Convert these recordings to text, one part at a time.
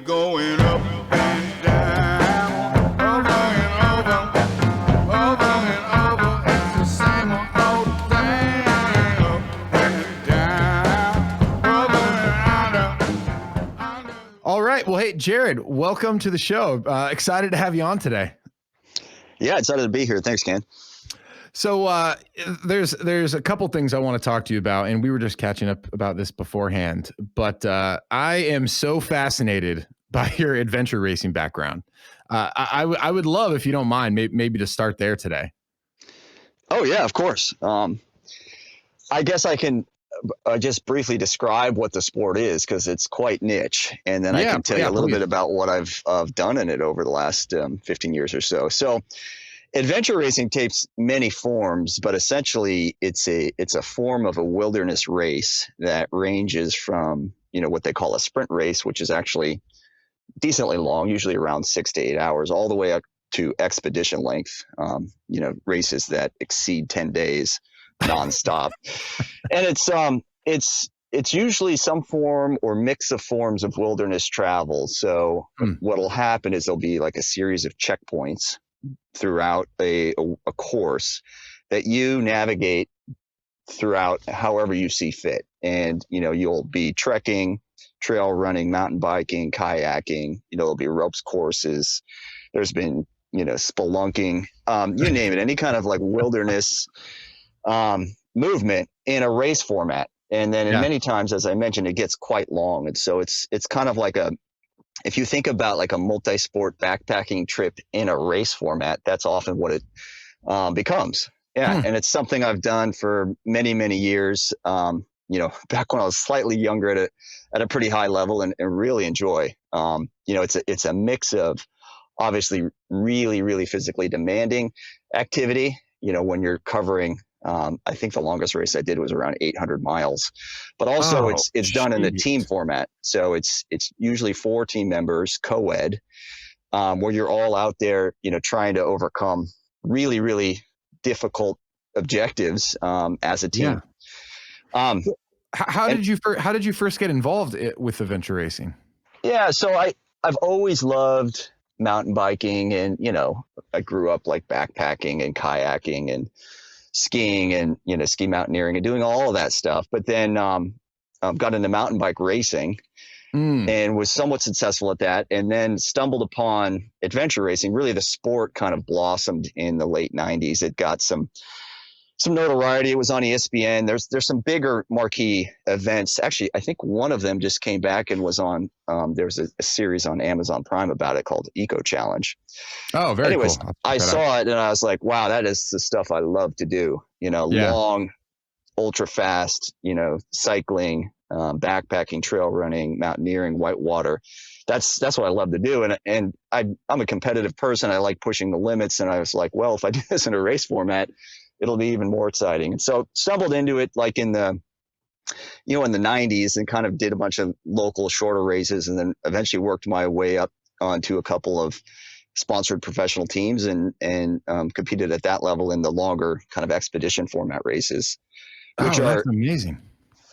We're going up and down, over and over. It's the same old thing. Up and down, over and under. All right. Well, hey, Jared, welcome to the show. Excited to have you on today. Yeah, excited to be here. Thanks, Ken. So there's a couple things I want to talk to you about, and we were just catching up about this beforehand. But I am so fascinated by your adventure racing background. I would love, if you don't mind, maybe to start there today. Oh yeah, of course. I guess I can just briefly describe what the sport is because it's quite niche, and then I can tell you a little bit about what I've done in it over the last 15 years or so. So. Adventure racing takes many forms, but essentially it's a form of a wilderness race that ranges from, what they call a sprint race, which is actually decently long, usually around 6 to 8 hours, all the way up to expedition length, races that exceed 10 days nonstop. And it's usually some form or mix of forms of wilderness travel. So what'll happen is there'll be like a series of checkpoints throughout a course that you navigate throughout however you see fit. And, you'll be trekking, trail running, mountain biking, kayaking, there'll be ropes courses. There's been, spelunking, you name it, any kind of like wilderness movement in a race format. And then many times, as I mentioned, it gets quite long. And so it's kind of like if you think about like a multi-sport backpacking trip in a race format, that's often what it becomes. Yeah. And it's something I've done for many, many years, back when I was slightly younger at a pretty high level and really enjoy. It's a mix of obviously really, really physically demanding activity, when you're covering I think the longest race I did was around 800 miles, but also it's done in a team format. So it's usually 4 team members, co-ed, where you're all out there, trying to overcome really, really difficult objectives as a team. Yeah. How did you first get involved with adventure racing? Yeah, so I've always loved mountain biking, and I grew up like backpacking and kayaking and skiing and ski mountaineering and doing all of that stuff, but then got into mountain bike racing and was somewhat successful at that, and then stumbled upon adventure racing. Really, the sport kind of blossomed in the late 90s. It got some notoriety. It was on ESPN. There's some bigger marquee events. Actually, I think one of them just came back and was on. There's a series on Amazon Prime about it called Eco Challenge. Oh, very Anyways, cool. I saw it and I was like, wow, that is the stuff I love to do. Long, ultra fast, cycling, backpacking, trail running, mountaineering, whitewater. That's what I love to do. And I'm a competitive person. I like pushing the limits. And I was like, well, if I do this in a race format, it'll be even more exciting. And so stumbled into it like in the 90s and kind of did a bunch of local shorter races, and then eventually worked my way up onto a couple of sponsored professional teams and competed at that level in the longer kind of expedition format races, which that's amazing.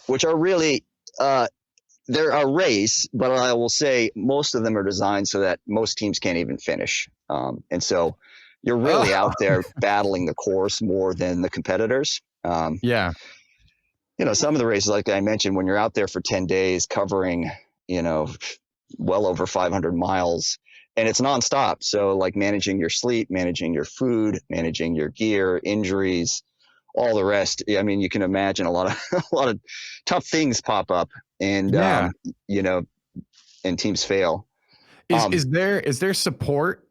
Which are really, they're a race, but I will say most of them are designed so that most teams can't even finish. And so you're really out there battling the course more than the competitors. Some of the races, like I mentioned, when you're out there for 10 days covering, well over 500 miles, and it's nonstop. So like managing your sleep, managing your food, managing your gear, injuries, all the rest. I mean, you can imagine a lot of tough things pop up, and and teams fail. Is there support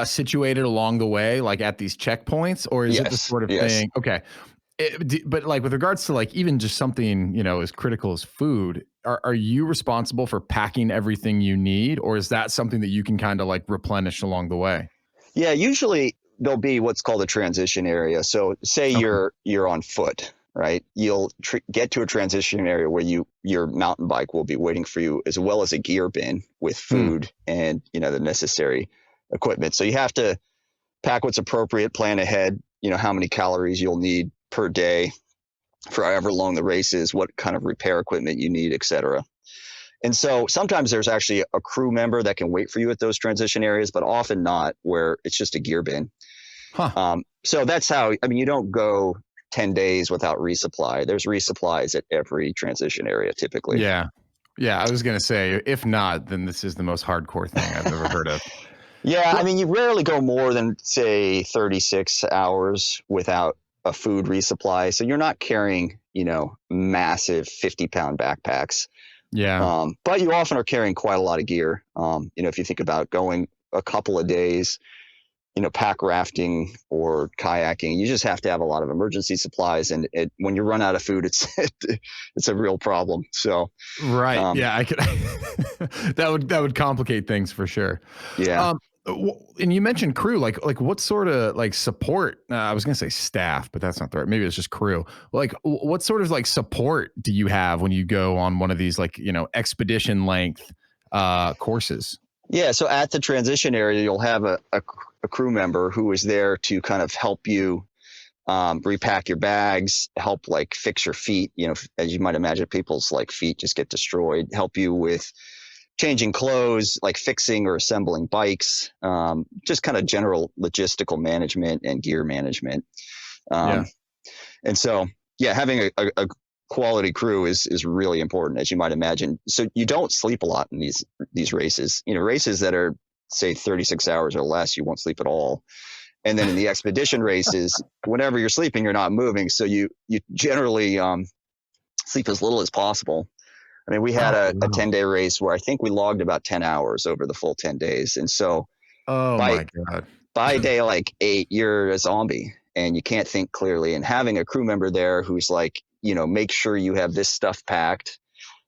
situated along the way, like at these checkpoints, or is it the sort of thing? Okay. But like with regards to like even just something, as critical as food, are you responsible for packing everything you need, or is that something that you can kind of like replenish along the way? Yeah, usually there'll be what's called a transition area. So say you're on foot, right? You'll get to a transition area where your mountain bike will be waiting for you, as well as a gear bin with food and, the necessary equipment. So you have to pack what's appropriate, plan ahead, how many calories you'll need per day for however long the race is, what kind of repair equipment you need, et cetera. And so sometimes there's actually a crew member that can wait for you at those transition areas, but often not, where it's just a gear bin. So that's how, I mean, you don't go 10 days without resupply. There's resupplies at every transition area typically. Yeah. Yeah. I was going to say, if not, then this is the most hardcore thing I've ever heard of. Yeah. I mean, you rarely go more than, say, 36 hours without a food resupply. So you're not carrying, massive 50-pound backpacks. Yeah. But you often are carrying quite a lot of gear. If you think about going a couple of days, pack rafting or kayaking, you just have to have a lot of emergency supplies. And when you run out of food, it's a real problem. So, right. Yeah, I could, that would complicate things for sure. Yeah. And you mentioned crew, like what sort of like support, I was going to say staff, but that's not the right, maybe it's just crew. Like what sort of like support do you have when you go on one of these, like, expedition length courses? Yeah. So at the transition area, you'll have a crew member who is there to kind of help you repack your bags, help like fix your feet. As you might imagine, people's like feet just get destroyed, help you with changing clothes, like fixing or assembling bikes, just kind of general logistical management and gear management. And so, yeah, having a quality crew is really important, as you might imagine. So you don't sleep a lot in these races. Races that are, say, 36 hours or less, you won't sleep at all. And then in the expedition races, whenever you're sleeping, you're not moving. So you generally sleep as little as possible. I mean, we had a 10-day race where I think we logged about 10 hours over the full 10 days. And so my God, by day like 8, you're a zombie and you can't think clearly. And having a crew member there who's like, make sure you have this stuff packed.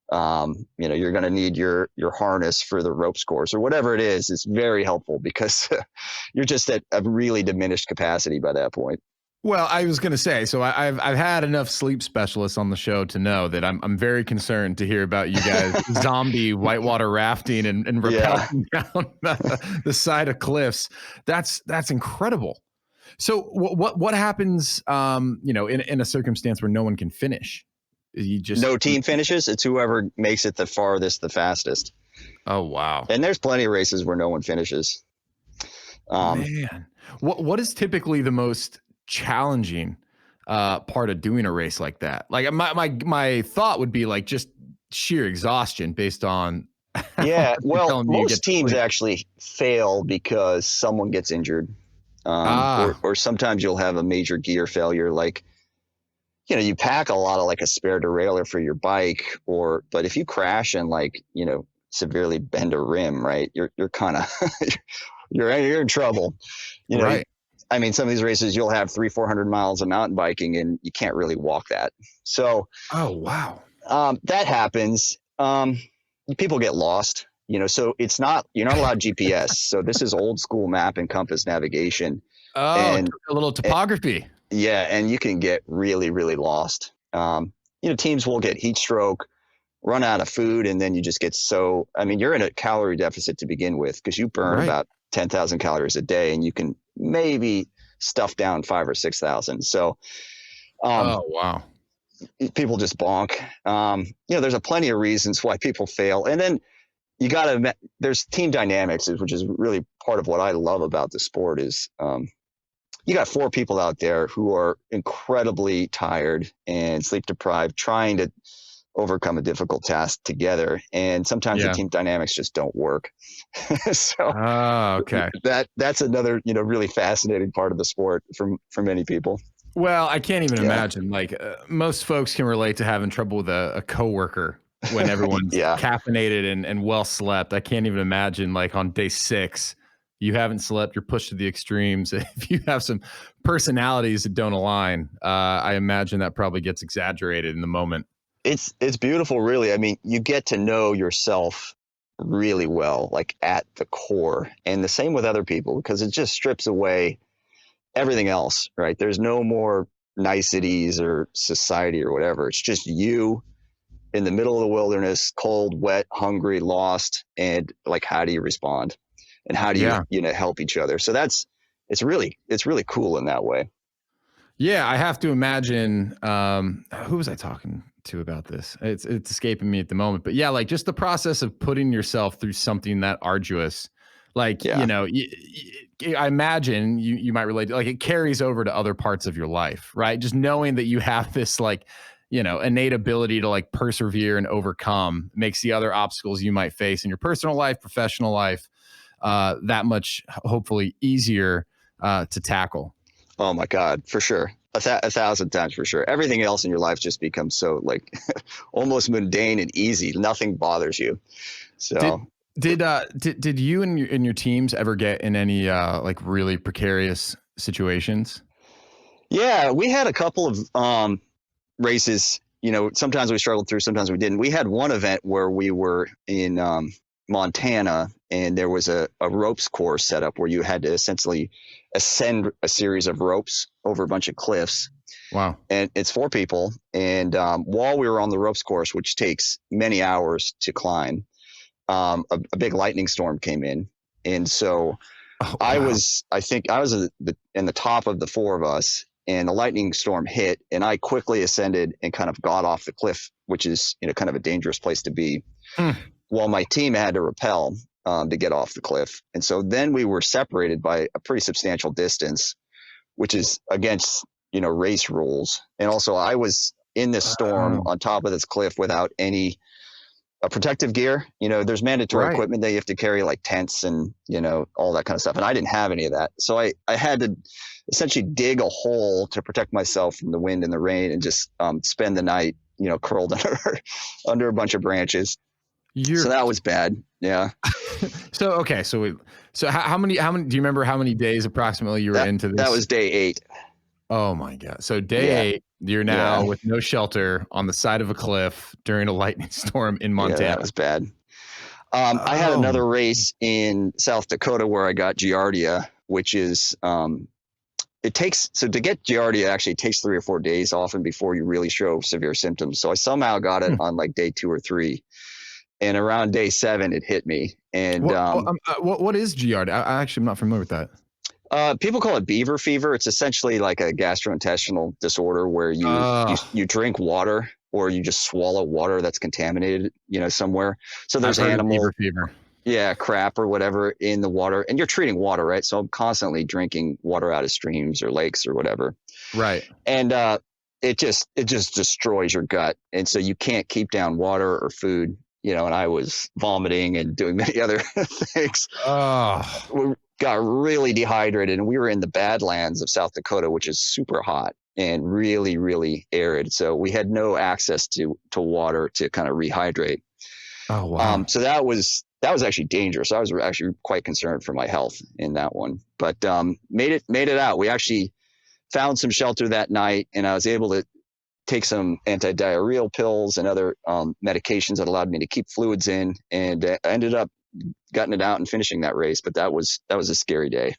You're going to need your harness for the ropes course or whatever it is. It's very helpful because you're just at a really diminished capacity by that point. Well, I was going to say, so I've had enough sleep specialists on the show to know that I'm very concerned to hear about you guys zombie whitewater rafting and rappelling down the side of cliffs. That's incredible. So what happens, in a circumstance where no one can finish? No team finishes. It's whoever makes it the farthest, the fastest. Oh, wow. And there's plenty of races where no one finishes. Man, what is typically the most challenging part of doing a race like that? Like my thought would be like just sheer exhaustion based on well, most teams actually fail because someone gets injured, or sometimes you'll have a major gear failure. Like, you pack a lot of like a spare derailleur for your bike, but if you crash and like, severely bend a rim, right, you're kind of you're in trouble. Right. I mean, some of these races you'll have 300-400 miles of mountain biking and you can't really walk that. So, oh, wow. That happens. People get lost, so you're not allowed GPS. So this is old school map and compass navigation. Oh, and a little topography. And you can get really, really lost. Teams will get heat stroke, run out of food, and then you just get you're in a calorie deficit to begin with because you burn about 10,000 calories a day and you can maybe stuff down 5,000 or 6,000. So, oh, wow. People just bonk. There's a plenty of reasons why people fail. And then there's team dynamics, which is really part of what I love about the sport is, you got 4 people out there who are incredibly tired and sleep deprived, trying to overcome a difficult task together. And sometimes the team dynamics just don't work. So okay. That's another, really fascinating part of the sport for many people. Well, I can't even imagine, like most folks can relate to having trouble with a coworker when everyone's caffeinated and well slept. I can't even imagine like on day 6, you haven't slept, you're pushed to the extremes. If you have some personalities that don't align, I imagine that probably gets exaggerated in the moment. It's beautiful, really. I mean, you get to know yourself really well, like at the core, and the same with other people, because it just strips away everything else, right? There's no more niceties or society or whatever. It's just you in the middle of the wilderness, cold, wet, hungry, lost, and like, how do you respond? And how do you, help each other? So it's really cool in that way. Yeah, I have to imagine. Who was I talking too about this. It's escaping me at the moment, but yeah, like just the process of putting yourself through something that arduous, like, Yeah. I imagine you might relate, like it carries over to other parts of your life, right? Just knowing that you have this like, innate ability to like persevere and overcome makes the other obstacles you might face in your personal life, professional life, that much hopefully easier to tackle. Oh my God, for sure. A thousand times for sure. Everything else in your life just becomes so like almost mundane and easy. Nothing bothers you. So did you and your teams ever get in any like really precarious situations? Yeah, we had a couple of races. Sometimes we struggled through, sometimes we didn't. We had one event where we were in Montana, and there was a ropes course set up where you had to essentially ascend a series of ropes over a bunch of cliffs. Wow. And it's 4 people. And while we were on the ropes course, which takes many hours to climb, a big lightning storm came in. And so I think I was in the top of the 4 of us, and the lightning storm hit, and I quickly ascended and kind of got off the cliff, which is, kind of a dangerous place to be. While my team had to rappel to get off the cliff. And so then we were separated by a pretty substantial distance, which is against, race rules. And also I was in this storm on top of this cliff without any protective gear. There's mandatory equipment that you have to carry, like tents and, all that kind of stuff. And I didn't have any of that. So I had to essentially dig a hole to protect myself from the wind and the rain, and just spend the night, curled under a bunch of branches. So that was bad. Yeah. So how many, do you remember how many days approximately you were into this? That was day 8. Oh my God. So day 8, you're now with no shelter on the side of a cliff during a lightning storm in Montana. Yeah, that was bad. I had another race in South Dakota where I got Giardia, which is, to get Giardia actually takes 3 or 4 days often before you really show severe symptoms. So I somehow got it on like day 2 or 3. And around day 7, it hit me. And what is Giardia? I actually am not familiar with that. People call it beaver fever. It's essentially like a gastrointestinal disorder where you drink water, or you just swallow water that's contaminated, somewhere. So there's animal beaver fever. Yeah, crap or whatever in the water, and you're treating water, right? So I'm constantly drinking water out of streams or lakes or whatever. Right. And it just destroys your gut, and so you can't keep down water or food. And I was vomiting and doing many other things. We got really dehydrated, and we were in the Badlands of South Dakota, which is super hot and really, really arid. So we had no access to water to kind of rehydrate. Oh, wow. So that was actually dangerous. I was actually quite concerned for my health in that one, but made it out. We actually found some shelter that night, and I was able to take some anti-diarrheal pills and other medications that allowed me to keep fluids in, and I ended up gutting it out and finishing that race. But that was a scary day.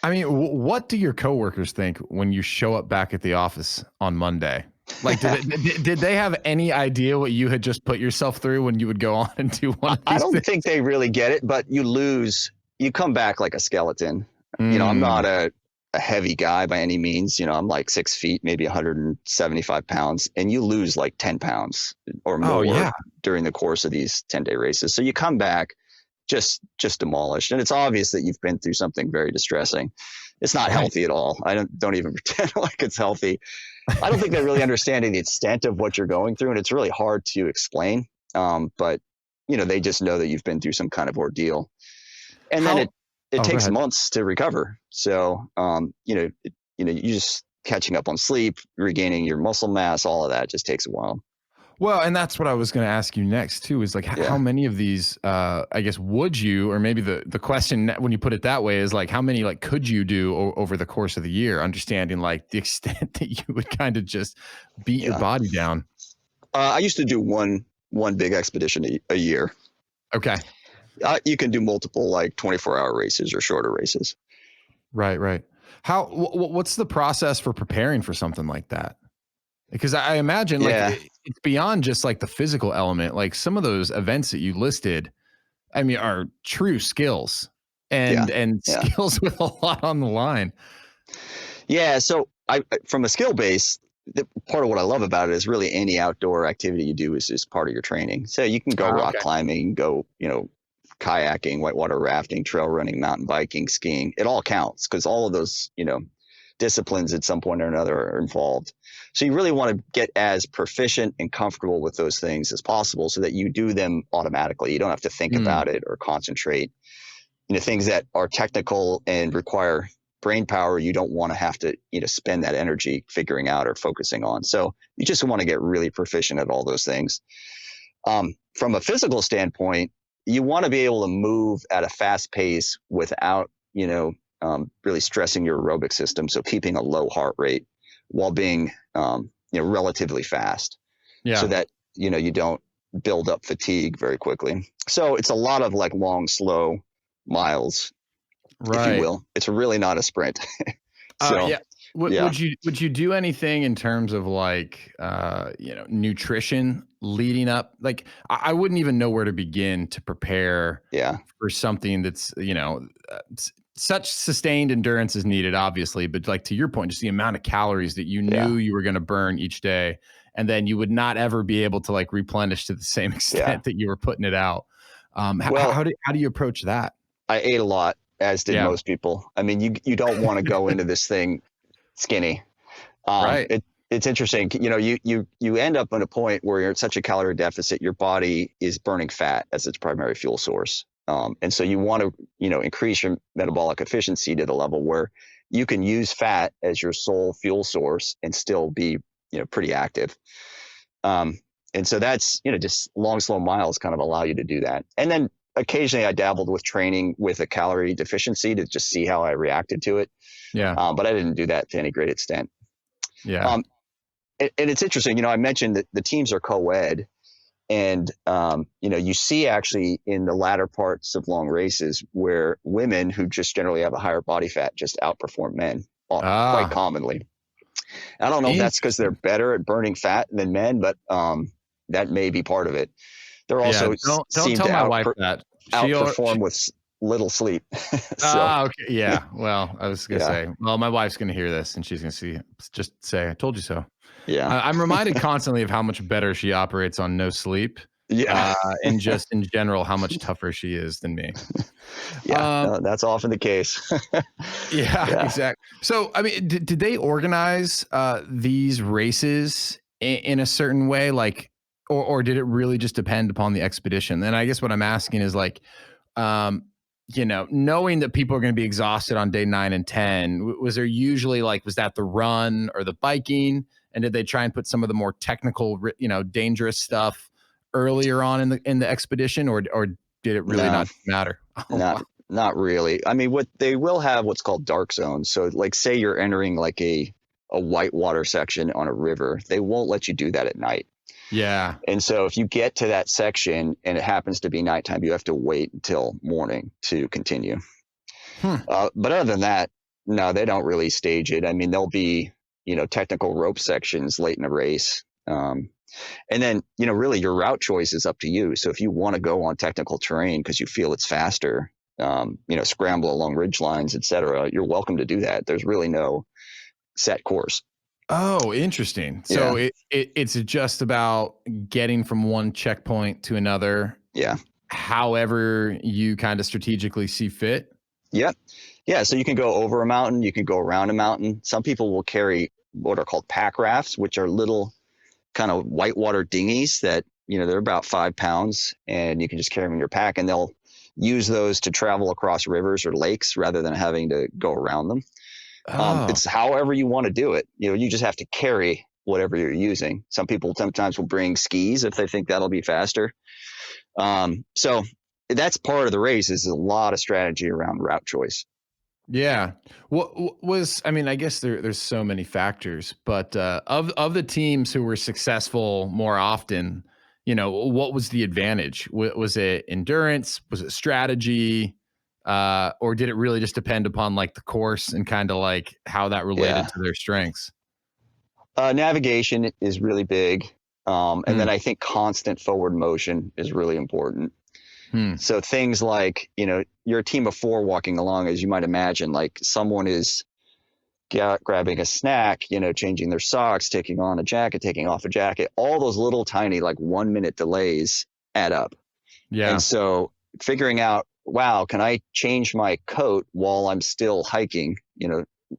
I mean, what do your coworkers think when you show up back at the office on Monday? Like, did they have any idea what you had just put yourself through when you would go on and do one of these I don't things? think they really get it, but you come back like a skeleton. I'm not a heavy guy by any means. I'm like 6 feet, maybe 175 pounds, and you lose like 10 pounds or more during the course of these 10-day races. So you come back just demolished, and it's obvious that you've been through something very distressing. It's not healthy at all. I don't even pretend like it's healthy. I don't think they're really understanding the extent of what you're going through, and it's really hard to explain. But they just know that you've been through some kind of ordeal, and then it takes months to recover. So, you just catching up on sleep, regaining your muscle mass, all of that just takes a while. Well, and that's what I was going to ask you next too, is like how many of these, I guess, would you, or maybe the question when you put it that way is like, how many like could you do over the course of the year, understanding like the extent that you would kind of just beat your body down? I used to do one big expedition a year. Okay. You can do multiple like 24-hour races or shorter races. Right. What's the process for preparing for something like that? Because I imagine like it's beyond just like the physical element. Like some of those events that you listed, I mean, are true skills and skills with a lot on the line. Yeah. So from a skill base, part of what I love about it is really any outdoor activity you do is part of your training. So you can go rock climbing, go, kayaking, whitewater rafting, trail running, mountain biking, skiing. It all counts because all of those, disciplines at some point or another are involved. So you really want to get as proficient and comfortable with those things as possible so that you do them automatically. You don't have to think about it or concentrate. Things that are technical and require brain power, you don't want to have to, spend that energy figuring out or focusing on. So you just want to get really proficient at all those things. From a physical standpoint, you want to be able to move at a fast pace without, really stressing your aerobic system. So keeping a low heart rate while being, relatively fast, so that, you don't build up fatigue very quickly. So it's a lot of like long, slow miles, if you will. It's really not a sprint. Would you do anything in terms of like, nutrition leading up? Like I wouldn't even know where to begin to prepare for something that's, such sustained endurance is needed, obviously, but like to your point, just the amount of calories that you knew you were going to burn each day, and then you would not ever be able to like replenish to the same extent that you were putting it out. How do you approach that? I ate a lot, as did most people. I mean, you don't want to go into this thing skinny. It's interesting. You end up at a point where you're at such a calorie deficit, your body is burning fat as its primary fuel source. And so you want to, increase your metabolic efficiency to the level where you can use fat as your sole fuel source and still be, pretty active. And so that's, just long, slow miles kind of allow you to do that. And then occasionally I dabbled with training with a calorie deficiency to just see how I reacted to it. But I didn't do that to any great extent. And it's interesting, I mentioned that the teams are co-ed. And, you see actually in the latter parts of long races where women who just generally have a higher body fat just outperform men quite commonly. I don't know if that's because they're better at burning fat than men, but that may be part of it. They're also don't tell my wife that. Outperform with little sleep. Okay. Yeah. Well, I was going to say, my wife's going to hear this and she's going to just say, I told you so. Yeah. I'm reminded constantly of how much better she operates on no sleep. And just in general, how much tougher she is than me. That's often the case. Exactly. So, I mean, did they organize these races in a certain way? Like, or did it really just depend upon the expedition? And I guess what I'm asking is like, knowing that people are going to be exhausted on day 9 and 10, was there usually like, was that the run or the biking? And did they try and put some of the more technical, dangerous stuff earlier on in the expedition, or did it really not matter? Not really. I mean, they will have what's called dark zones. So like say you're entering like a whitewater section on a river, they won't let you do that at night. Yeah. And so if you get to that section and it happens to be nighttime, you have to wait until morning to continue. But other than that, no, they don't really stage it. I mean, there'll be, technical rope sections late in the race. And then, really your route choice is up to you. So if you want to go on technical terrain because you feel it's faster, scramble along ridge lines, et cetera, you're welcome to do that. There's really no set course. Oh, interesting. So it's just about getting from one checkpoint to another. Yeah. However you kind of strategically see fit. Yep. Yeah. So you can go over a mountain, you can go around a mountain. Some people will carry what are called pack rafts, which are little kind of whitewater dinghies that, they're about 5 pounds and you can just carry them in your pack, and they'll use those to travel across rivers or lakes rather than having to go around them. It's however you want to do it. You just have to carry whatever you're using. Some people sometimes will bring skis if they think that'll be faster. So that's part of the race, is a lot of strategy around route choice. Yeah. What was, I mean, I guess there's so many factors, but of the teams who were successful more often, what was the advantage? Was it endurance? Was it strategy? Or did it really just depend upon like the course and kind of like how that related to their strengths? Navigation is really big. And then I think constant forward motion is really important. So things like, you're a team of 4 walking along, as you might imagine, like someone is grabbing a snack, changing their socks, taking on a jacket, taking off a jacket, all those little tiny, like 1 minute delays add up. Yeah. And so figuring out, wow, can I change my coat while I'm still hiking,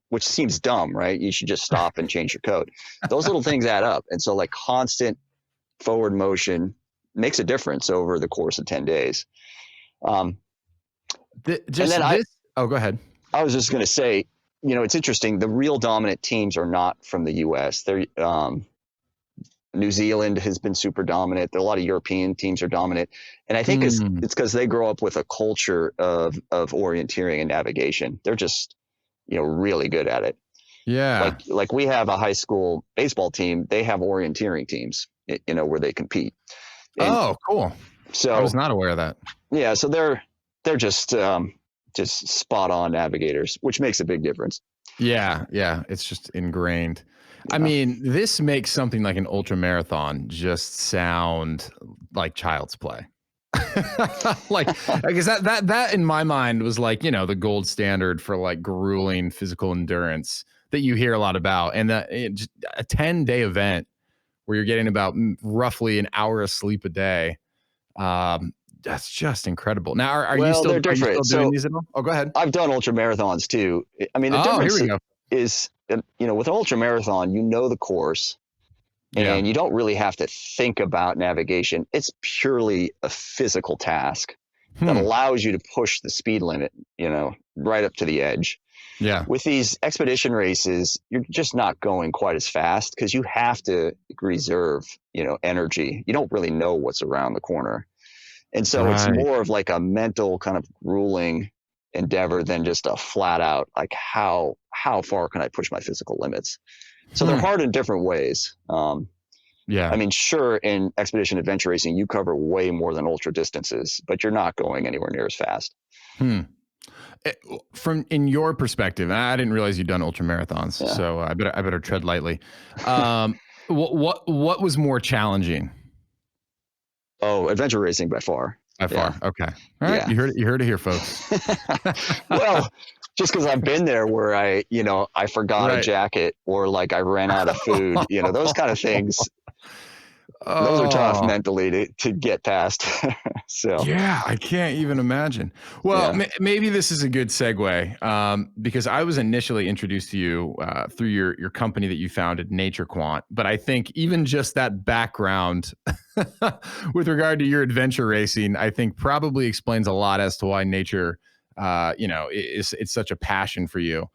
which seems dumb, right? You should just stop and change your coat. Those little things add up. And so like constant forward motion makes a difference over the course of 10 days. Oh, go ahead. I was just going to say, it's interesting. The real dominant teams are not from the US. They're, New Zealand has been super dominant. A lot of European teams are dominant. And I think it's because they grow up with a culture of orienteering and navigation. They're just, really good at it. Yeah. Like we have a high school baseball team. They have orienteering teams, where they compete. And cool. So I was not aware of that. Yeah. So they're just spot on navigators, which makes a big difference. Yeah. Yeah. It's just ingrained. Yeah. I mean, this makes something like an ultramarathon just sound like child's play. Like, I guess that in my mind was like, the gold standard for like grueling physical endurance that you hear a lot about. And just a 10-day event where you're getting about roughly an hour of sleep a day. That's just incrable. Now, are you still doing these at all? Oh, go ahead. I've done ultramarathons too. I mean, the difference is, with an ultramarathon, the course and you don't really have to think about navigation. It's purely a physical task that allows you to push the speed limit, right up to the edge. Yeah. With these expedition races, you're just not going quite as fast because you have to reserve, energy. You don't really know what's around the corner. And so it's more of like a mental kind of grueling endeavor than just a flat out, like how far can I push my physical limits? So they're hard in different ways. I mean, sure, in expedition adventure racing, you cover way more than ultra distances, but you're not going anywhere near as fast. From in your perspective, I didn't realize you'd done ultramarathons, so I better tread lightly. What was more challenging? Oh, adventure racing by far. By far. Okay. All right. Yeah. You heard it here, folks. Well, just because I've been there where I forgot a jacket or like I ran out of food, those kind of things. Those are tough mentally to get past. So yeah, I can't even imagine. Well, maybe this is a good segue because I was initially introduced to you through your company that you founded, NatureQuant. But I think even just that background with regard to your adventure racing, I think probably explains a lot as to why nature, it's such a passion for you.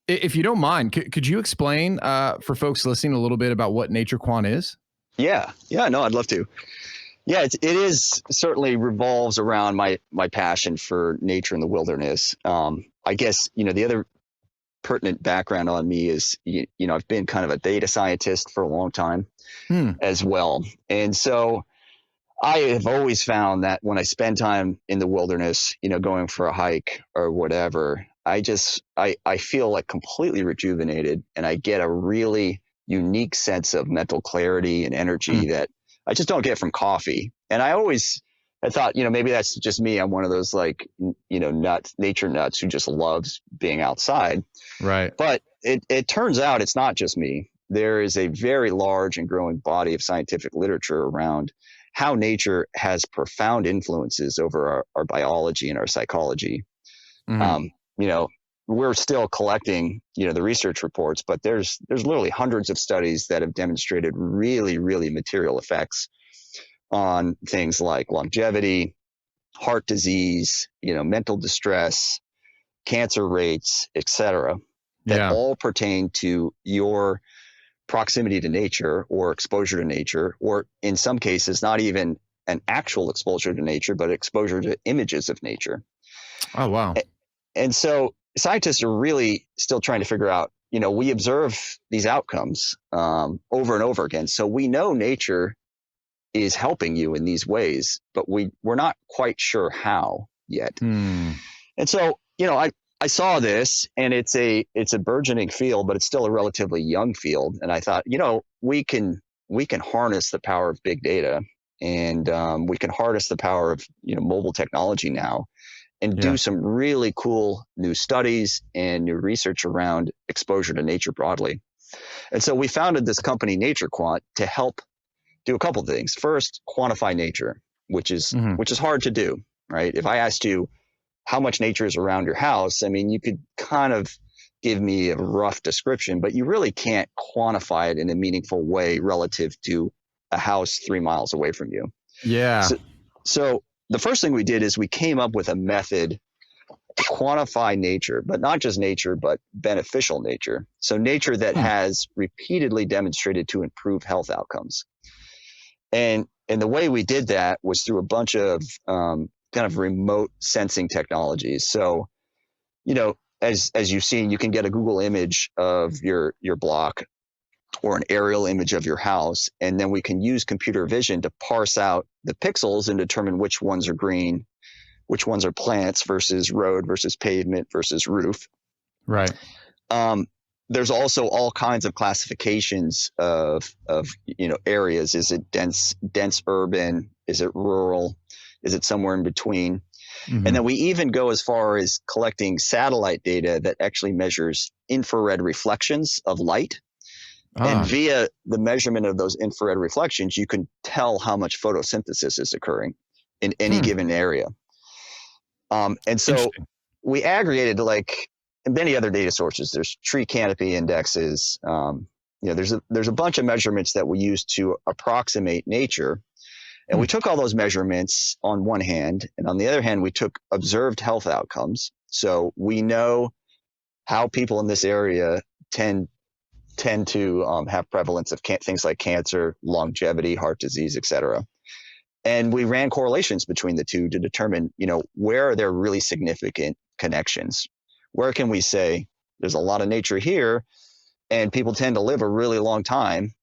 If you don't mind, could you explain for folks listening a little bit about what NatureQuant is? Yeah, no, I'd love to. Yeah, it is certainly revolves around my passion for nature and the wilderness. I guess, the other pertinent background on me is, I've been kind of a data scientist for a long time as well. And so I have always found that when I spend time in the wilderness, going for a hike or whatever, I feel like completely rejuvenated and I get a really unique sense of mental clarity and energy that I just don't get from coffee. And I thought, maybe that's just me. I'm one of those like, nature nuts who just loves being outside. Right. But it turns out it's not just me. There is a very large and growing body of scientific literature around how nature has profound influences over our biology and our psychology. We're still collecting, the research reports, but there's literally hundreds of studies that have demonstrated really, really material effects on things like longevity, heart disease, mental distress, cancer rates, et cetera, that all pertain to your proximity to nature or exposure to nature, or in some cases, not even an actual exposure to nature, but exposure to images of nature. Oh, wow. And so scientists are really still trying to figure out, we observe these outcomes over and over again. So we know nature is helping you in these ways, but we're not quite sure how yet. And so, I saw this and it's a burgeoning field, but it's still a relatively young field. And I thought, we can harness the power of big data and we can harness the power of, mobile technology now and do some really cool new studies and new research around exposure to nature broadly. And so we founded this company, NatureQuant, to help do a couple of things. First, quantify nature, which is hard to do, right? If I asked you how much nature is around your house, I mean, you could kind of give me a rough description, but you really can't quantify it in a meaningful way relative to a house 3 miles away from you. Yeah. So the first thing we did is we came up with a method to quantify nature, but not just nature, but beneficial nature. So nature that has repeatedly demonstrated to improve health outcomes. And the way we did that was through a bunch of kind of remote sensing technologies. So, you know, as you've seen, you can get a Google image of your block or an aerial image of your house, and then we can use computer vision to parse out the pixels and determine which ones are green, which ones are plants versus road versus pavement versus roof. Right. There's also all kinds of classifications of areas. Is it dense urban? Is it rural? Is it somewhere in between? And then we even go as far as collecting satellite data that actually measures infrared reflections of light. And via the measurement of those infrared reflections, you can tell how much photosynthesis is occurring in any given area. And so we aggregated like many other data sources. There's tree canopy indexes. There's a bunch of measurements that we use to approximate nature. And we took all those measurements on one hand, and on the other hand, we took observed health outcomes. So we know how people in this area tend to have prevalence of things like cancer, longevity, heart disease, et cetera. And we ran correlations between the two to determine, where are there really significant connections? Where can we say there's a lot of nature here and people tend to live a really long time?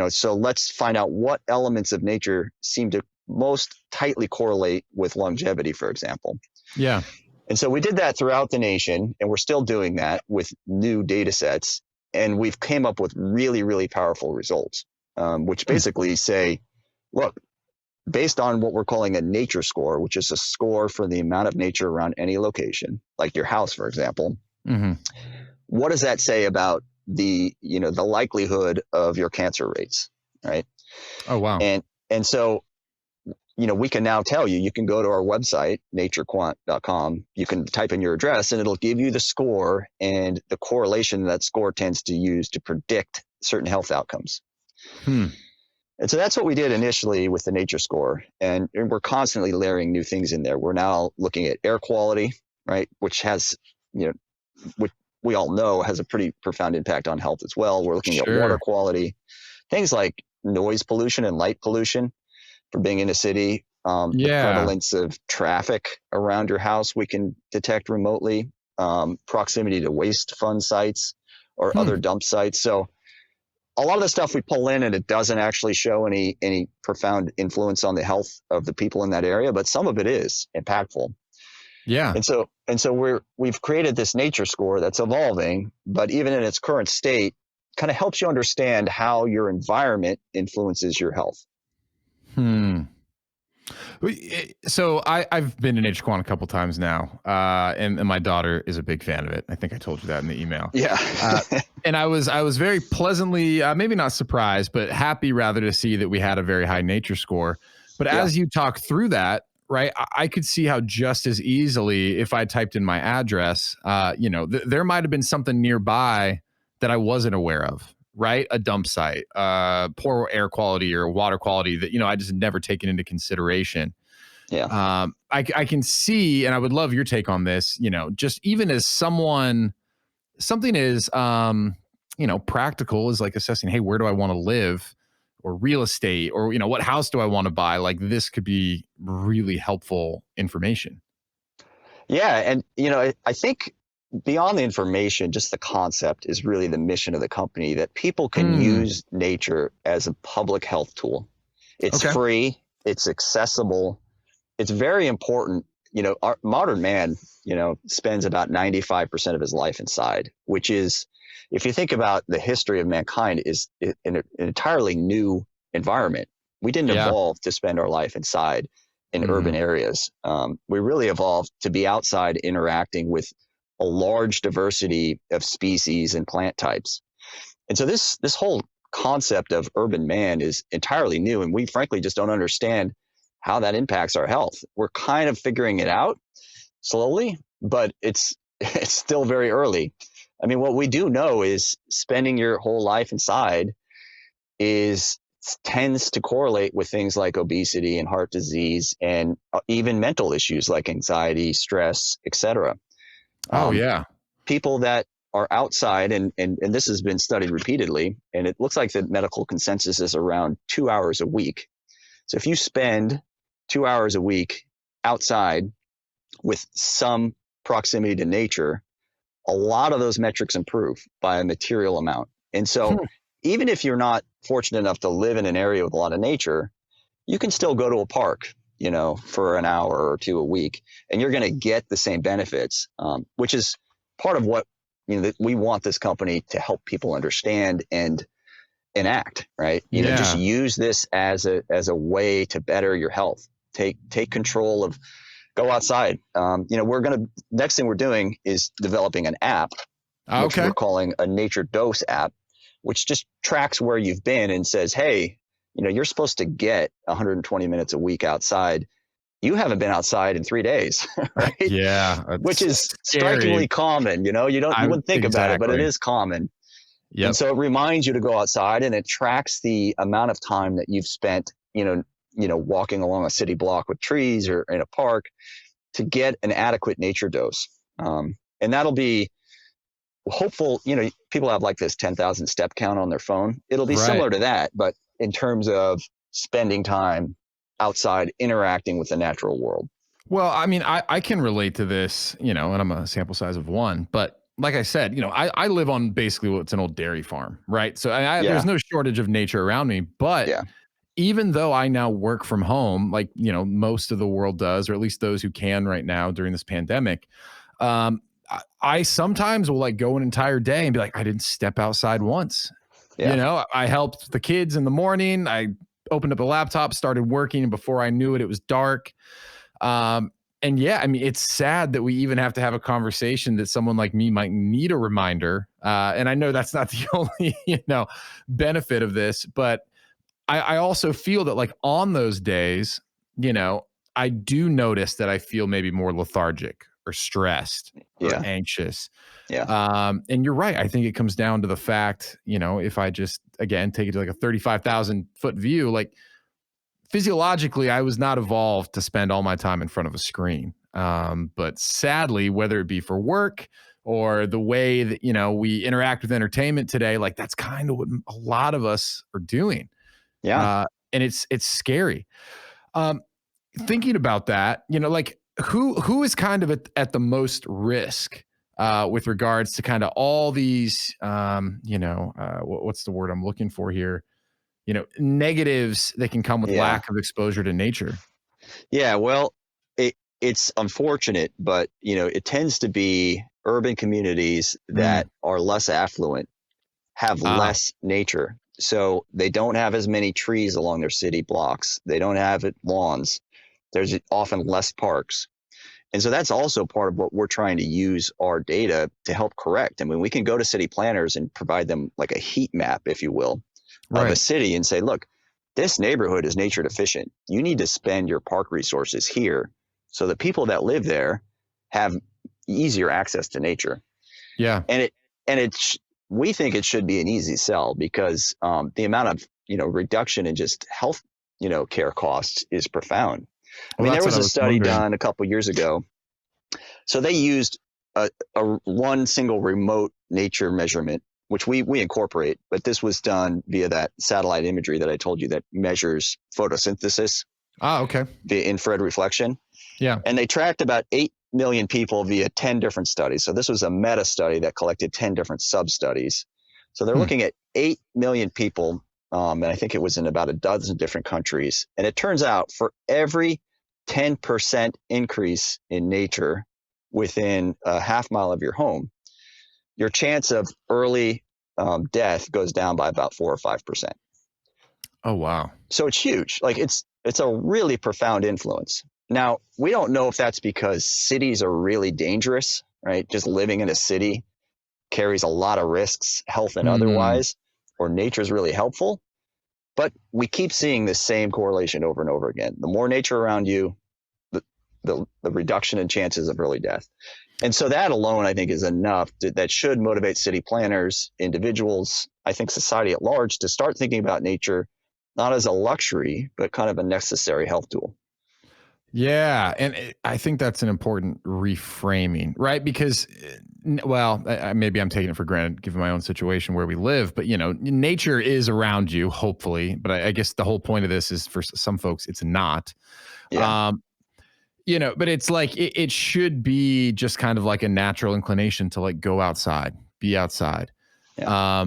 So let's find out what elements of nature seem to most tightly correlate with longevity, for example. Yeah. And so we did that throughout the nation, and we're still doing that with new data sets. And we've came up with really, really powerful results, which basically say, look, based on what we're calling a nature score, which is a score for the amount of nature around any location, like your house, for example, what does that say about the likelihood of your cancer rates, right? Oh, wow. And so, we can now tell you can go to our website, naturequant.com, you can type in your address and it'll give you the score and the correlation that score tends to use to predict certain health outcomes. And so that's what we did initially with the nature score. And we're constantly layering new things in there. We're now looking at air quality, right? Which has, which we all know has a pretty profound impact on health as well. We're looking at water quality, things like noise pollution and light pollution for being in a city. The prevalence of traffic around your house, we can detect remotely, proximity to waste fund sites or other dump sites. So a lot of the stuff we pull in and it doesn't actually show any profound influence on the health of the people in that area, but some of it is impactful. Yeah. And so we've created this nature score that's evolving, but even in its current state, kind of helps you understand how your environment influences your health. So I've been to NatureQuant a couple times now, and my daughter is a big fan of it. I think I told you that in the email. Yeah. And I was very pleasantly, maybe not surprised, but happy rather to see that we had a very high nature score. But as you talk through that, right, I could see how just as easily, if I typed in my address, there might have been something nearby that I wasn't aware of. Right, a dump site, poor air quality or water quality that I just never taken into consideration. Yeah. I can see, and I would love your take on this. Just even as something is practical is like assessing, hey, where do I want to live, or real estate, or what house do I want to buy? Like this could be really helpful information. Yeah, and I think beyond the information, just the concept is really the mission of the company, that people can use nature as a public health tool. It's free, it's accessible, it's very important. Our modern man, spends about 95% of his life inside, which is, if you think about the history of mankind, is an entirely new environment. We didn't evolve to spend our life inside. in urban areas. We really evolved to be outside interacting with a large diversity of species and plant types. And so this whole concept of urban man is entirely new, and we frankly just don't understand how that impacts our health. We're kind of figuring it out slowly, but it's still very early. I mean, what we do know is spending your whole life inside tends to correlate with things like obesity and heart disease and even mental issues like anxiety, stress, etc. People that are outside, and this has been studied repeatedly, and it looks like the medical consensus is around 2 hours a week. So if you spend 2 hours a week outside with some proximity to nature, a lot of those metrics improve by a material amount. And so even if you're not fortunate enough to live in an area with a lot of nature, you can still go to a park, for an hour or two a week, and you're going to get the same benefits, which is part of what, that we want this company to help people understand and enact, right? Just use this as a way to better your health. Take control of, go outside. Next thing we're doing is developing an app, which we're calling a Nature Dose app, which just tracks where you've been and says, hey, you're supposed to get 120 minutes a week outside. You haven't been outside in 3 days, right? Yeah. Which is strikingly common. You wouldn't think about it, but it is common. Yep. And so it reminds you to go outside, and it tracks the amount of time that you've spent, walking along a city block with trees or in a park to get an adequate nature dose. And that'll be hopeful. People have like this 10,000 step count on their phone. It'll be similar to that, but in terms of spending time outside interacting with the natural world. Well, I mean, I can relate to this, and I'm a sample size of one, but like I said, I live on basically what's an old dairy farm, right? So there's no shortage of nature around me, but even though I now work from home, like, most of the world does, or at least those who can right now during this pandemic, I sometimes will like go an entire day and be like, I didn't step outside once. I helped the kids in the morning. I opened up a laptop, started working, and before I knew it, it was dark. And I mean, it's sad that we even have to have a conversation that someone like me might need a reminder. And I know that's not the only, benefit of this, but I also feel that like on those days, I do notice that I feel maybe more lethargic or stressed or anxious. And you're right. I think it comes down to the fact, if I just, again, take it to like a 35,000 foot view, like physiologically, I was not evolved to spend all my time in front of a screen. But sadly, whether it be for work or the way that, we interact with entertainment today, like that's kind of what a lot of us are doing. And it's scary. Thinking about that, like who is kind of at the most risk with regards to kind of all these, what's the word I'm looking for here? Negatives that can come with lack of exposure to nature. Yeah, well, it's unfortunate, but it tends to be urban communities that are less affluent, have less nature. So they don't have as many trees along their city blocks. They don't have lawns. There's often less parks. And so that's also part of what we're trying to use our data to help correct. I mean, we can go to city planners and provide them like a heat map, if you will, of a city and say, look, this neighborhood is nature deficient. You need to spend your park resources here so the people that live there have easier access to nature. Yeah. And we think it should be an easy sell because the amount of, reduction in just health, care costs is profound. I mean, there was a study done a couple of years ago. So they used a one single remote nature measurement, which we incorporate, but this was done via that satellite imagery that I told you that measures photosynthesis. The infrared reflection. Yeah. And they tracked about 8 million people via 10 different studies. So this was a meta study that collected 10 different sub-studies. So they're looking at 8 million people, and I think it was in about a dozen different countries. And it turns out for every 10% increase in nature within a half mile of your home, your chance of early death goes down by about 4 or 5%. Oh, wow. So it's huge. Like it's It's a really profound influence. Now, we don't know if that's because cities are really dangerous, right? Just living in a city carries a lot of risks, health and Mm. otherwise, or nature is really helpful. But we keep seeing this same correlation over and over again. The more nature around you, the reduction in chances of early death. And so that alone, I think, is enough that should motivate city planners, individuals, I think society at large, to start thinking about nature not as a luxury, but kind of a necessary health tool. Yeah, and I think that's an important reframing, right? Because, well, maybe I'm taking it for granted given my own situation where we live, but nature is around you, hopefully. But I guess the whole point of this is for some folks, it's not. Yeah. But it's like it should be just kind of like a natural inclination to like go outside, be outside. Yeah.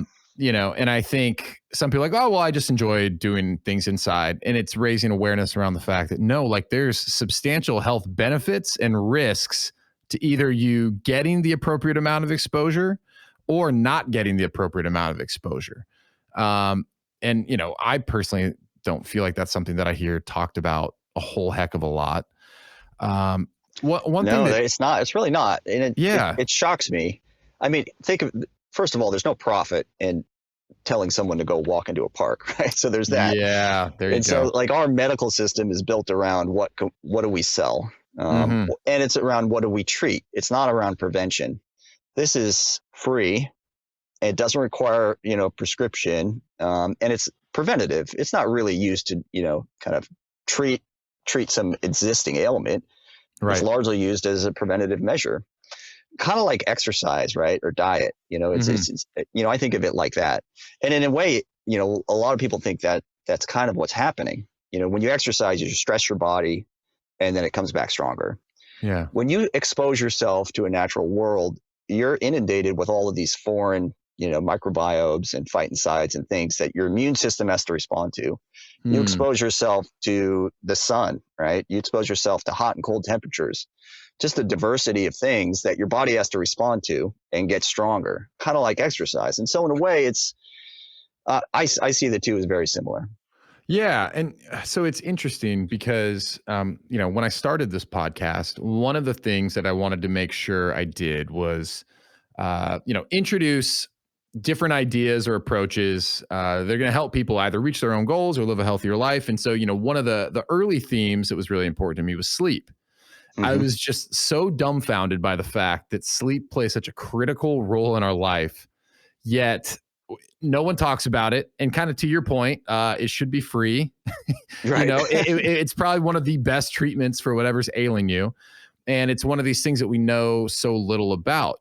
And I think some people are like, oh, well, I just enjoy doing things inside. And it's raising awareness around the fact that no, like there's substantial health benefits and risks to either you getting the appropriate amount of exposure or not getting the appropriate amount of exposure. And I personally don't feel like that's something that I hear talked about a whole heck of a lot. One thing No, that it's not. It's really not. And it shocks me. I mean, think of, first of all, there's no profit in telling someone to go walk into a park, right? So there's that. Yeah, there you and go. So like our medical system is built around what do we sell? And it's around what do we treat? It's not around prevention. This is free. It doesn't require, prescription. And it's preventative. It's not really used to, kind of treat some existing ailment. Right. It's largely used as a preventative measure, kind of like exercise, right? Or diet, it's I think of it like that. And in a way, a lot of people think that that's kind of what's happening. When you exercise, you stress your body and then it comes back stronger. Yeah. When you expose yourself to a natural world, you're inundated with all of these foreign, microbiomes and phytoncides and things that your immune system has to respond to. You expose yourself to the sun, right? You expose yourself to hot and cold temperatures, just the diversity of things that your body has to respond to and get stronger, kind of like exercise. And so in a way, it's, I see the two as very similar. Yeah. And so it's interesting because, when I started this podcast, one of the things that I wanted to make sure I did was, introduce different ideas or approaches. They're going to help people either reach their own goals or live a healthier life. And so, one of the early themes that was really important to me was sleep. I was just so dumbfounded by the fact that sleep plays such a critical role in our life, yet no one talks about it. And kind of to your point, it should be free. Right. It's probably one of the best treatments for whatever's ailing you. And it's one of these things that we know so little about.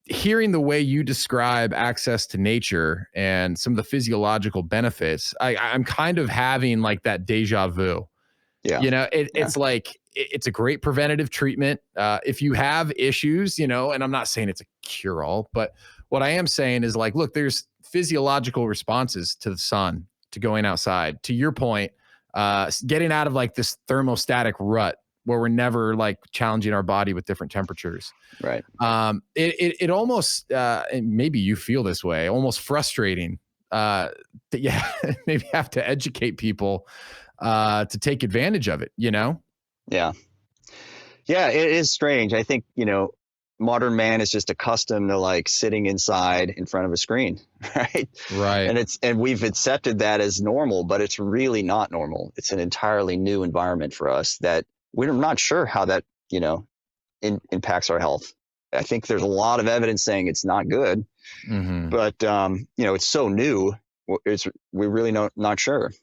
Hearing the way you describe access to nature and some of the physiological benefits, I'm kind of having like that deja vu. Yeah. It's like, it's a great preventative treatment. If you have issues, and I'm not saying it's a cure all, but what I am saying is like, look, there's physiological responses to the sun, to going outside, to your point, getting out of like this thermostatic rut where we're never like challenging our body with different temperatures. Right. It almost, and maybe you feel this way, almost frustrating that you maybe have to educate people to take advantage of it, Yeah. Yeah, it is strange. I think, modern man is just accustomed to like sitting inside in front of a screen, right? Right. And we've accepted that as normal, but it's really not normal. It's an entirely new environment for us that we're not sure how that, impacts our health. I think there's a lot of evidence saying it's not good, but it's so new. We're really not sure.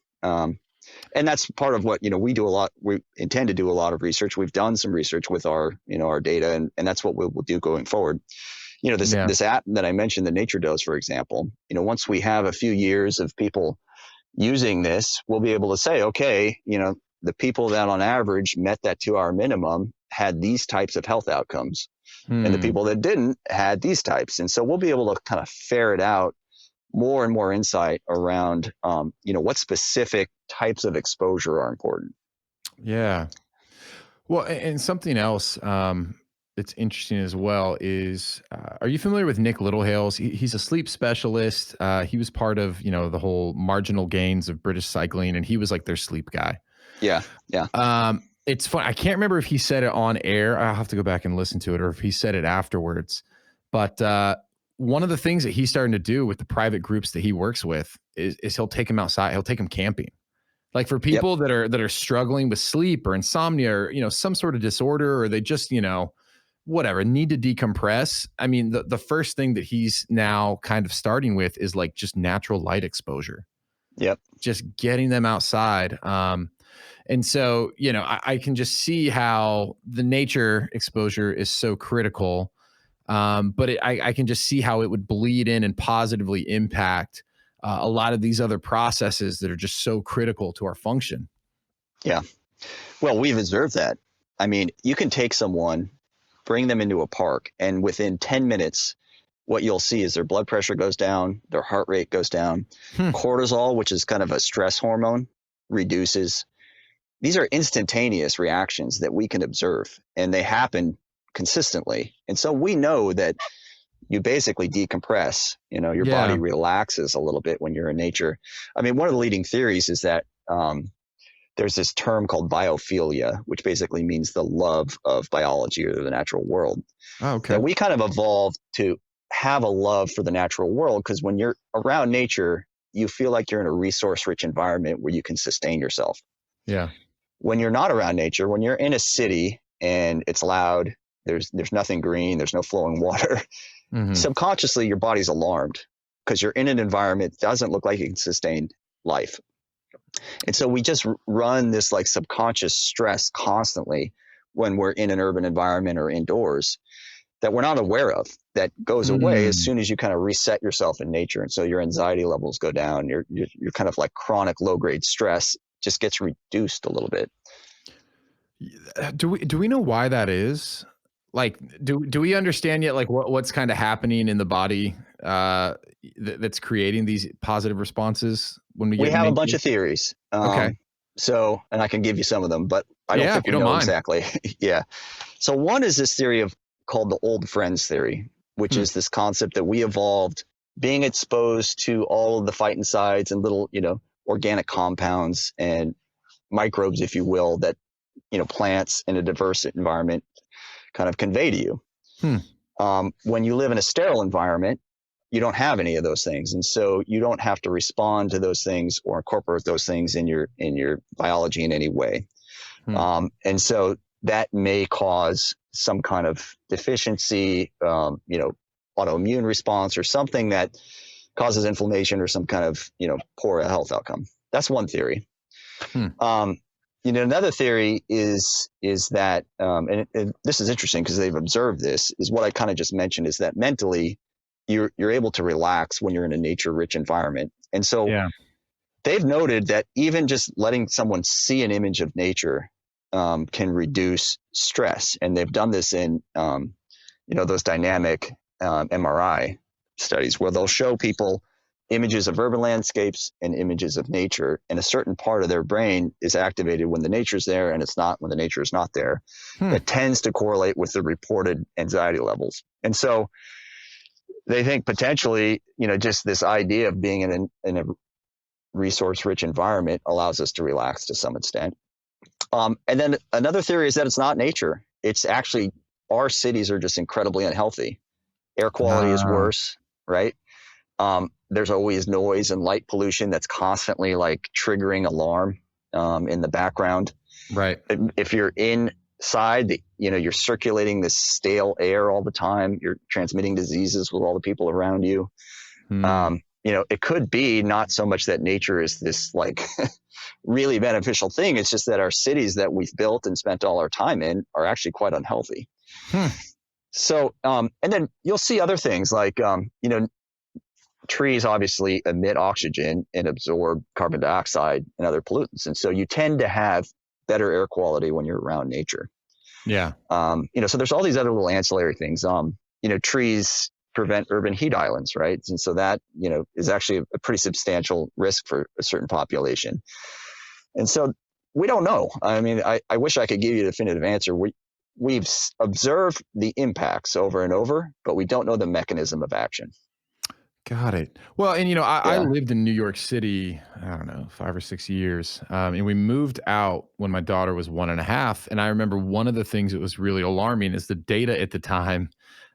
And that's part of what, we do a lot. We intend to do a lot of research. We've done some research with our, our data, and that's what we'll do going forward. This app that I mentioned, the Nature Dose, for example, once we have a few years of people using this, we'll be able to say, okay, the people that on average met that 2-hour minimum had these types of health outcomes, and the people that didn't had these types. And so we'll be able to kind of ferret out more and more insight around, what specific types of exposure are important. Yeah. Well, and something else that's interesting as well is, are you familiar with Nick Littlehales? He's a sleep specialist. He was part of, the whole marginal gains of British cycling, and he was like their sleep guy. Yeah. Yeah. It's fun. I can't remember if he said it on air. I'll have to go back and listen to it, or if he said it afterwards. But one of the things that he's starting to do with the private groups that he works with is he'll take them outside. He'll take them camping. Like for people that are struggling with sleep or insomnia or, you know, some sort of disorder, or they just, you know, whatever, need to decompress. I mean, the first thing that he's now kind of starting with is like just natural light exposure. Yep. Just getting them outside. And so, you know, I can just see how the nature exposure is so critical. But I can just see how it would bleed in and positively impact a lot of these other processes that are just so critical to our function. Yeah. Well, we've observed that. I mean, you can take someone, bring them into a park, and within 10 minutes, what you'll see is their blood pressure goes down, their heart rate goes down, cortisol, which is kind of a stress hormone, reduces. These are instantaneous reactions that we can observe, and they happen consistently. And so we know that you basically decompress, you know, your body relaxes a little bit when you're in nature. I mean, one of the leading theories is that there's this term called biophilia, which basically means the love of biology or the natural world. Oh, okay. That we kind of evolved to have a love for the natural world, because when you're around nature, you feel like you're in a resource-rich environment where you can sustain yourself. Yeah. When you're not around nature, when you're in a city and it's loud, there's nothing green, there's no flowing water, subconsciously your body's alarmed because you're in an environment that doesn't look like it can sustain life. And so we just run this like subconscious stress constantly when we're in an urban environment or indoors that we're not aware of, that goes away as soon as you kind of reset yourself in nature. And so your anxiety levels go down. You're kind of like chronic low grade stress just gets reduced a little bit. Do we know why that is? Like, do we understand yet, like what's kind of happening in the body that's creating these positive responses when we have a bunch of theories. Okay. So, and I can give you some of them, but I don't think we know exactly. Yeah. So one is this theory called the old friends theory, which is this concept that we evolved being exposed to all of the phytoncides and little, you know, organic compounds and microbes, if you will, that, you know, plants in a diverse environment kind of convey to you. When you live in a sterile environment, you don't have any of those things. And so you don't have to respond to those things or incorporate those things in your biology in any way. And so that may cause some kind of deficiency, you know, autoimmune response or something that causes inflammation or some kind of, you know, poor health outcome. That's one theory. You know, another theory is that, and this is interesting because they've observed this, is what I kind of just mentioned, is that mentally you're able to relax when you're in a nature-rich environment. And so they've noted that even just letting someone see an image of nature can reduce stress. And they've done this in, you know, those dynamic MRI studies where they'll show people images of urban landscapes and images of nature, and a certain part of their brain is activated when the nature's there and it's not when the nature is not there. That tends to correlate with the reported anxiety levels. And so they think potentially, you know, just this idea of being in a resource-rich environment allows us to relax to some extent. And then another theory is that it's not nature. It's actually our cities are just incredibly unhealthy. Air quality is worse, right? There's always noise and light pollution that's constantly like triggering alarm in the background. Right. If you're inside, you know, you're circulating this stale air all the time. You're transmitting diseases with all the people around you. You know, it could be not so much that nature is this like really beneficial thing. It's just that our cities that we've built and spent all our time in are actually quite unhealthy. So, and then you'll see other things like, you know, trees obviously emit oxygen and absorb carbon dioxide and other pollutants. And so you tend to have better air quality when you're around nature. Yeah. You know, so there's all these other little ancillary things. You know, trees prevent urban heat islands, right? And so that, you know, is actually a pretty substantial risk for a certain population. And so we don't know. I mean, I wish I could give you a definitive answer. We've observed the impacts over and over, but we don't know the mechanism of action. Got it. Well, and I Yeah. lived in New York City, I don't know, 5 or 6 years. And we moved out when my daughter was 1.5. And I remember one of the things that was really alarming is the data at the time.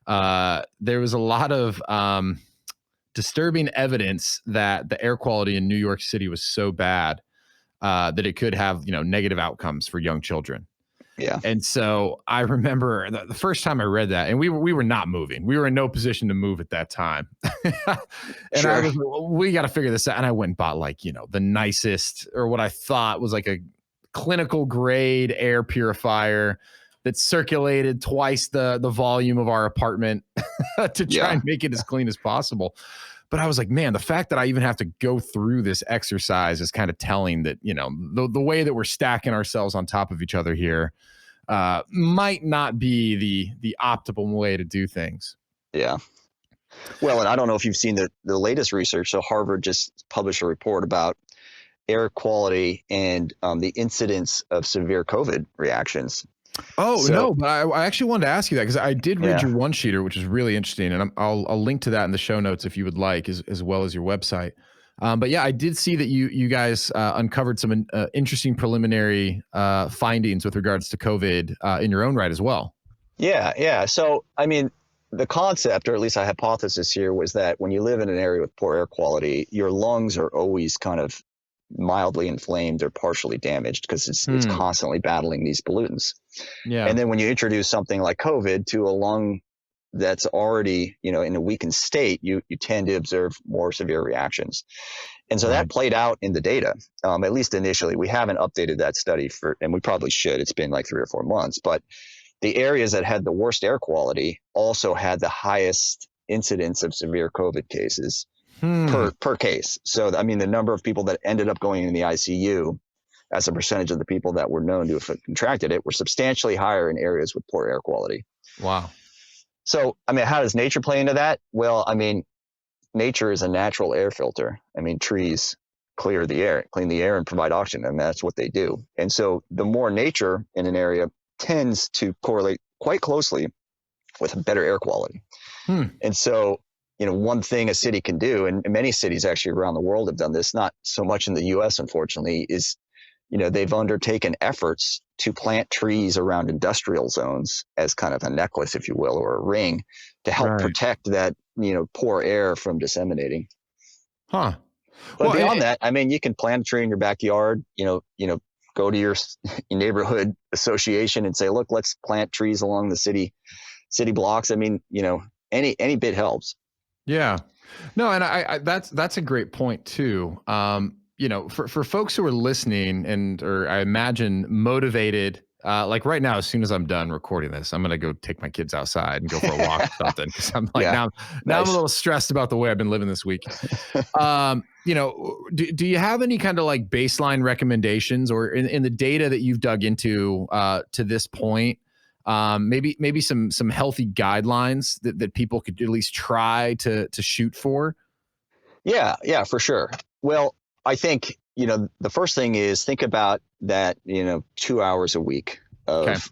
There was a lot of disturbing evidence that the air quality in New York City was so bad that it could have, negative outcomes for young children. Yeah. And so I remember the first time I read that, and we were not moving. We were in no position to move at that time. And I Sure. was, we got to figure this out. And I went and bought like, the nicest, or what I thought was like a clinical grade air purifier that circulated twice the volume of our apartment to try Yeah. and make it as clean as possible. But I was like, man, the fact that I even have to go through this exercise is kind of telling that, the way that we're stacking ourselves on top of each other here might not be the optimal way to do things. Yeah. Well, and I don't know if you've seen the latest research. So Harvard just published a report about air quality and the incidence of severe COVID reactions. Oh, So, no, but I actually wanted to ask you that because I did read yeah. your one sheeter, which is really interesting. And I'll link to that in the show notes if you would like, as well as your website. But yeah, I did see that you guys uncovered some interesting preliminary findings with regards to COVID in your own right as well. Yeah. Yeah. So, I mean, the concept, or at least a hypothesis here, was that when you live in an area with poor air quality, your lungs are always kind of mildly inflamed or partially damaged because it's constantly battling these pollutants. Yeah. And then when you introduce something like COVID to a lung that's already, in a weakened state, you tend to observe more severe reactions. And so that played out in the data, at least initially. We haven't updated that study and we probably should. It's been like 3 or 4 months, but the areas that had the worst air quality also had the highest incidence of severe COVID cases per case. So, I mean, the number of people that ended up going in the ICU as a percentage of the people that were known to have contracted it were substantially higher in areas with poor air quality. Wow. So, I mean, how does nature play into that? Well, I mean, nature is a natural air filter. I mean, trees clean the air and provide oxygen, and that's what they do. And so the more nature in an area tends to correlate quite closely with better air quality. And so, one thing a city can do, and many cities actually around the world have done this, not so much in the US, unfortunately, is, they've undertaken efforts to plant trees around industrial zones as kind of a necklace, if you will, or a ring to help protect that, poor air from disseminating. Huh. But beyond that, I mean, you can plant a tree in your backyard, go to your neighborhood association and say, look, let's plant trees along the city blocks. I mean, any bit helps. Yeah. No, and I that's a great point too. For folks who are listening or I imagine motivated, like right now, as soon as I'm done recording this, I'm gonna go take my kids outside and go for a walk or something. Because I'm like now I'm a little stressed about the way I've been living this week. Do you have any kind of like baseline recommendations or in the data that you've dug into to this point? Maybe some healthy guidelines that people could at least try to shoot for? Yeah, for sure. Well, I think, the first thing is think about that, 2 hours a week of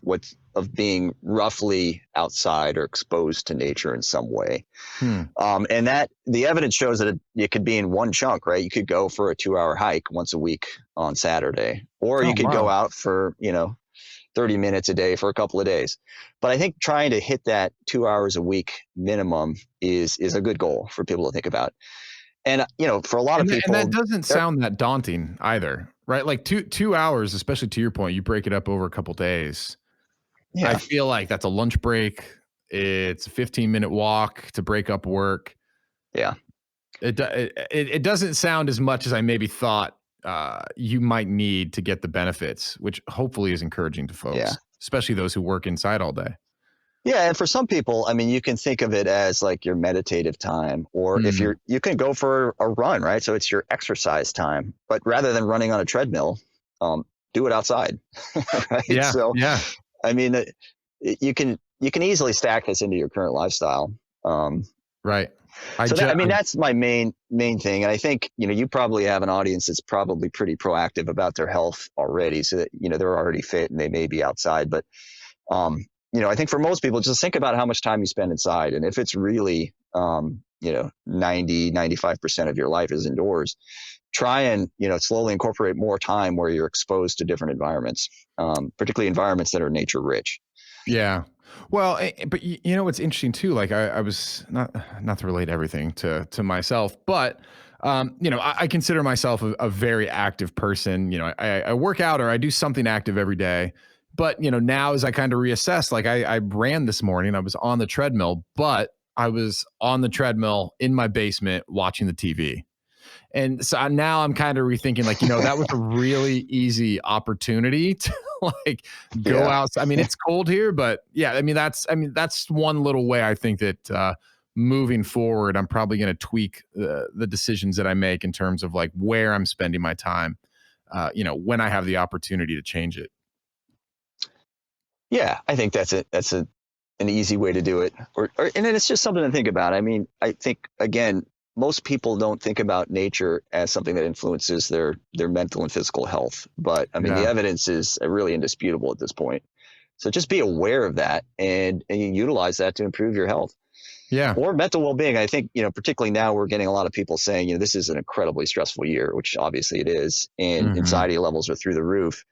being roughly outside or exposed to nature in some way. And that the evidence shows that it could be in one chunk, right? You could go for a 2-hour hike once a week on Saturday, or you could go out for, 30 minutes a day for a couple of days. But I think trying to hit that 2 hours a week minimum is a good goal for people to think about. And, for a lot of people. And that doesn't sound that daunting either, right? Like 2 hours, especially to your point, you break it up over a couple of days. Yeah. I feel like that's a lunch break. It's a 15-minute walk to break up work. Yeah. It doesn't sound as much as I maybe thought you might need to get the benefits, which hopefully is encouraging to folks, especially those who work inside all day. Yeah. And for some people, I mean, you can think of it as like your meditative time, or if you can go for a run, right? So it's your exercise time, but rather than running on a treadmill, do it outside. Right. Yeah. So, I mean, you can easily stack this into your current lifestyle. Right. That's my main thing. And I think, you probably have an audience that's probably pretty proactive about their health already, so that, they're already fit and they may be outside. But, I think for most people, just think about how much time you spend inside. And if it's really, 90, 95% of your life is indoors, try and, slowly incorporate more time where you're exposed to different environments, particularly environments that are nature rich. Yeah. Well, but what's interesting too, like I was not to relate everything to myself, but I consider myself a very active person. I work out or I do something active every day. But now as I kind of reassess, like I ran this morning, I was on the treadmill, but I was on the treadmill in my basement watching the TV. And so now I'm kind of rethinking, like, that was a really easy opportunity to like go out. I mean, it's cold here, but yeah, that's one little way I think that moving forward, I'm probably going to tweak the decisions that I make in terms of like where I'm spending my time, when I have the opportunity to change it. Yeah, I think that's an easy way to do it. And then it's just something to think about. I mean, I think again, most people don't think about nature as something that influences their mental and physical health. But I mean, the evidence is really indisputable at this point. So just be aware of that and you utilize that to improve your health. Yeah. Or mental well-being. I think, particularly now we're getting a lot of people saying, this is an incredibly stressful year, which obviously it is. And anxiety levels are through the roof.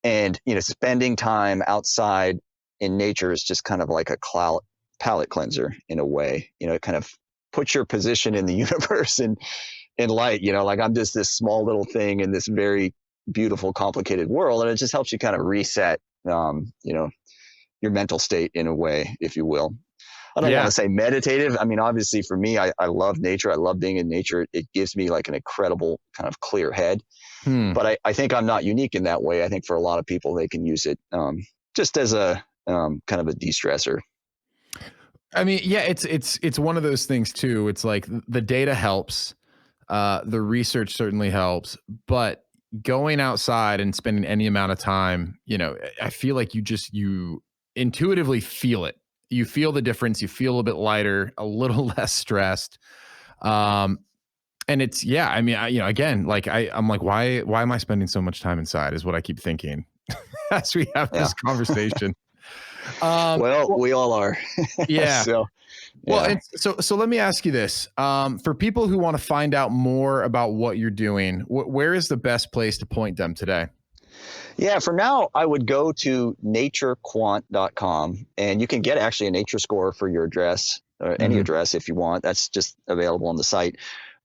And, spending time outside in nature is just kind of like a palate cleanser in a way. It kind of puts your position in the universe in light, like I'm just this small little thing in this very beautiful, complicated world. And it just helps you kind of reset, your mental state in a way, if you will. I don't want to say meditative. I mean, obviously for me, I love nature. I love being in nature. It gives me like an incredible kind of clear head. But I think I'm not unique in that way. I think for a lot of people, they can use it just as a kind of a de-stressor. I mean, yeah, it's one of those things too. It's like the data helps, the research certainly helps, but going outside and spending any amount of time, I feel like you intuitively feel it. You feel the difference. You feel a bit lighter, a little less stressed. And it's, I mean, again, like I'm like, why am I spending so much time inside is what I keep thinking as we have this conversation. Well, we all are. Yeah. So, well, and so let me ask you this, for people who want to find out more about what you're doing, where is the best place to point them today? Yeah, for now, I would go to NatureQuant.com and you can get actually a nature score for your address or any address if you want. That's just available on the site.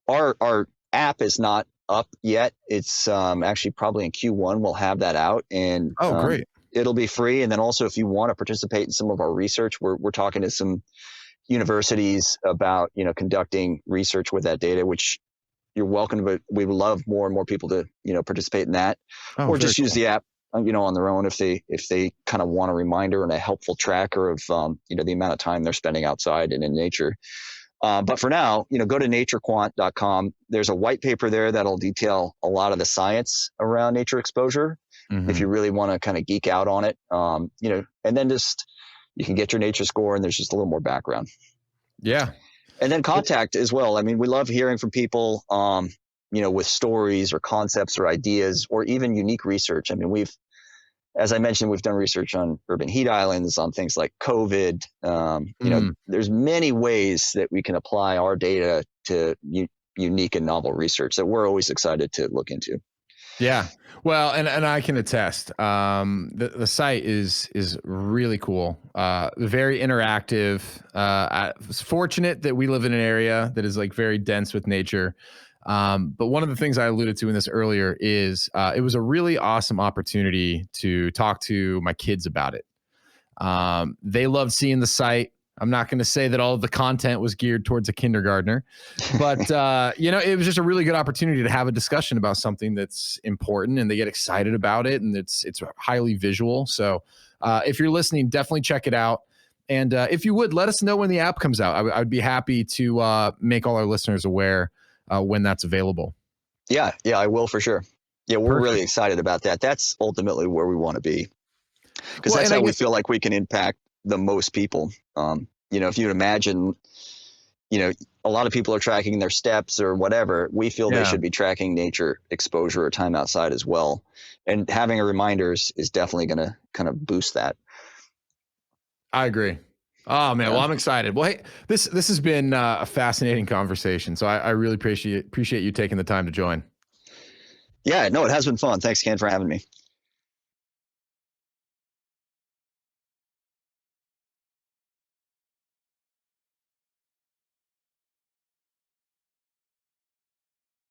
Our app is not up yet. It's actually probably in Q1 we'll have that out, and great. It'll be free. And then also, if you want to participate in some of our research, we're talking to some universities about conducting research with that data, which you're welcome. But we would love more and more people to participate in that, or just use the app on their own if they kind of want a reminder and a helpful tracker of the amount of time they're spending outside and in nature. But for now, go to NatureQuant.com. There's a white paper there that'll detail a lot of the science around nature exposure. If you really want to kind of geek out on it, and then you can get your nature score and there's just a little more background. Yeah. And then contact as well. I mean, we love hearing from people, with stories or concepts or ideas or even unique research. I mean, as I mentioned, we've done research on urban heat islands, on things like COVID. There's many ways that we can apply our data to unique and novel research that we're always excited to look into. Yeah. Well, and I can attest, the site is really cool. Very interactive. I was fortunate that we live in an area that is like very dense with nature. But one of the things I alluded to in this earlier is it was a really awesome opportunity to talk to my kids about it. They loved seeing the site. I'm not going to say that all of the content was geared towards a kindergartner, but it was just a really good opportunity to have a discussion about something that's important, and they get excited about it, and it's highly visual. So if you're listening, definitely check it out. And if you would, let us know when the app comes out. I'd be happy to make all our listeners aware when that's available. Yeah, I will for sure. Yeah, we're really excited about that. That's ultimately where we want to be, because that's how we feel like we can impact the most people. If you imagine, a lot of people are tracking their steps or whatever. We feel they should be tracking nature exposure or time outside as well. And having a reminders is definitely going to kind of boost that. I agree Oh man, well I'm excited. Well, hey, this has been a fascinating conversation. So I really appreciate you taking the time to join. Yeah, no, it has been fun. Thanks again for having me.